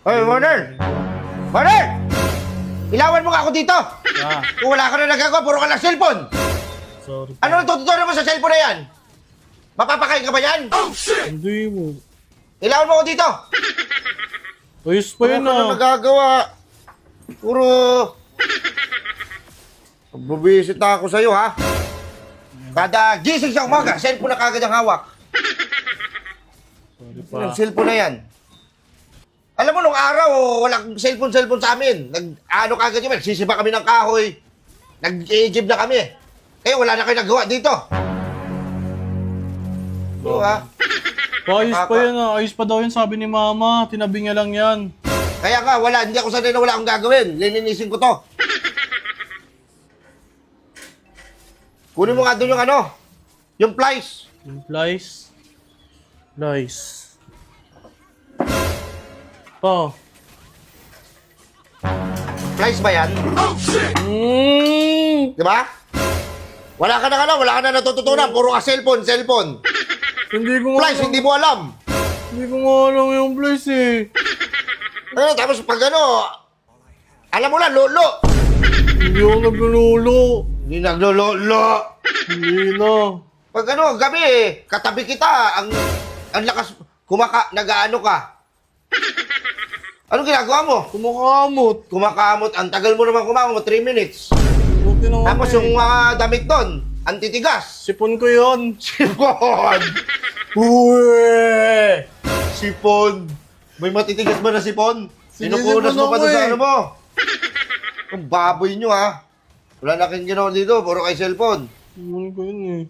Hoy, Warner! Warner! Ilawan mo nga ako dito! Kung wala ka na nagagawa, puro ka lang cellphone! Sorry. Ano ang tututuro mo sa cellphone na yan? Mapapakain ka ba yan? Hindi mo. Ilawan mo ako dito! Ayos pa yun Ano ka na ah. nagagawa? Puro... Bubisit na ako sa'yo, ha? Kada gising sa umaga, cellphone na kagad ang hawak. Sorry Yung pa. cellphone na yan. Alam mo, nung araw, walang cellphone sa amin. Ano kagad yun, nagsisiba kami ng kahoy. Nag-i-jib na kami. Kaya wala na kayo nagawa dito. Oo, ha? Ayos pa yan ah. Ayos pa daw yun sabi ni mama. Tinabi niya lang yan. Kaya nga, wala. Hindi ako sanay na wala akong gagawin. Lilinisin ko to. Kunin mo nga doon yung ano, yung plies. Yung flies. Flies. Pa. Plies ba yan? Di ba? Wala ka na natututunan. Puro ka cellphone. Hindi ko nga Plies, hindi mo alam. Hindi ko nga alam yung flies eh. Tapos pag ano, alam mo na, lolo. Hindi ako naglululo. Hindi naglololo. Hindi na. Pag ano, gabi katabi kita, ang lakas, nag-ano ka. Anong ginagawa mo? Kumakamot. Kumakamot, ang tagal mo naman kumakamot, 3 minutes. Buti naman Tapos eh. yung mga damit doon, ang titigas. Sipon ko yun. Sipon! Uwe! Sipon! May matitigas ba na sipon? Sinupunas mo pa ako doon sa eh. ano mo? Ang baboy nyo ha. Wala na kayong ginawa dito, puro kayo cellphone. Sipon ko yun eh.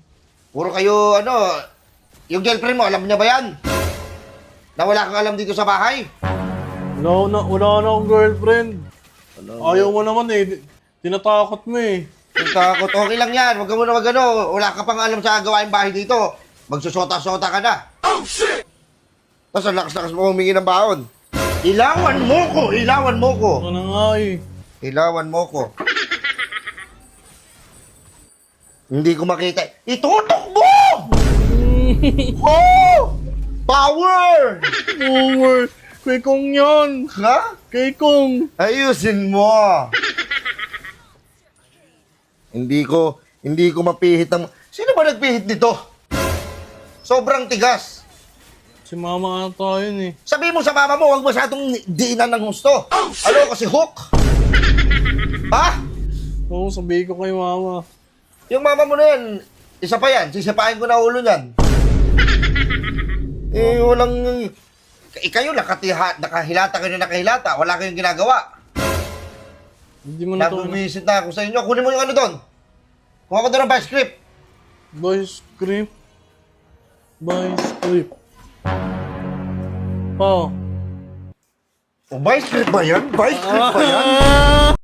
Puro kayo, ano, yung girlfriend mo, alam niya ba yan? Na wala kang alam dito sa bahay? Wala na akong girlfriend. Ayaw mo naman eh. Tinatakot mo eh. Takot, okay lang yan. Huwag ka muna magano. Wala ka pang alam sa gawain bahay dito. Magsusota-sota ka na. Oh, shit! Tapos ang lakas-lakas mo humingi ng baon. Ilawan mo ko! Ano na nga eh. Ilawan mo ko. Hindi ko makita. Itutok mo! Oh! Power! Power. Kay Kong yan. Ha? Kay Kong. Ayusin mo. Hindi ko mapihit ng... Sino ba nagpihit nito? Sobrang tigas. Si mama ata yun eh. Sabi mo sa mama mo, huwag masyadong diinan ng gusto. Ano kasi hook? Ha? Oo, sabihin ko kay mama. Yung mama mo na yan, isa pa yan, sisipain ko na ulo niyan. Walang... Kayo, nakahilata kayo na nakahilata. Wala kayong ginagawa. Hindi mo na to. Nabubisit na ako sa inyo. Kunin mo yung ano doon. Kung ako doon ng vice script. Vice script. Vice script. Pa. Vice script ba yan? Vice script ba yan?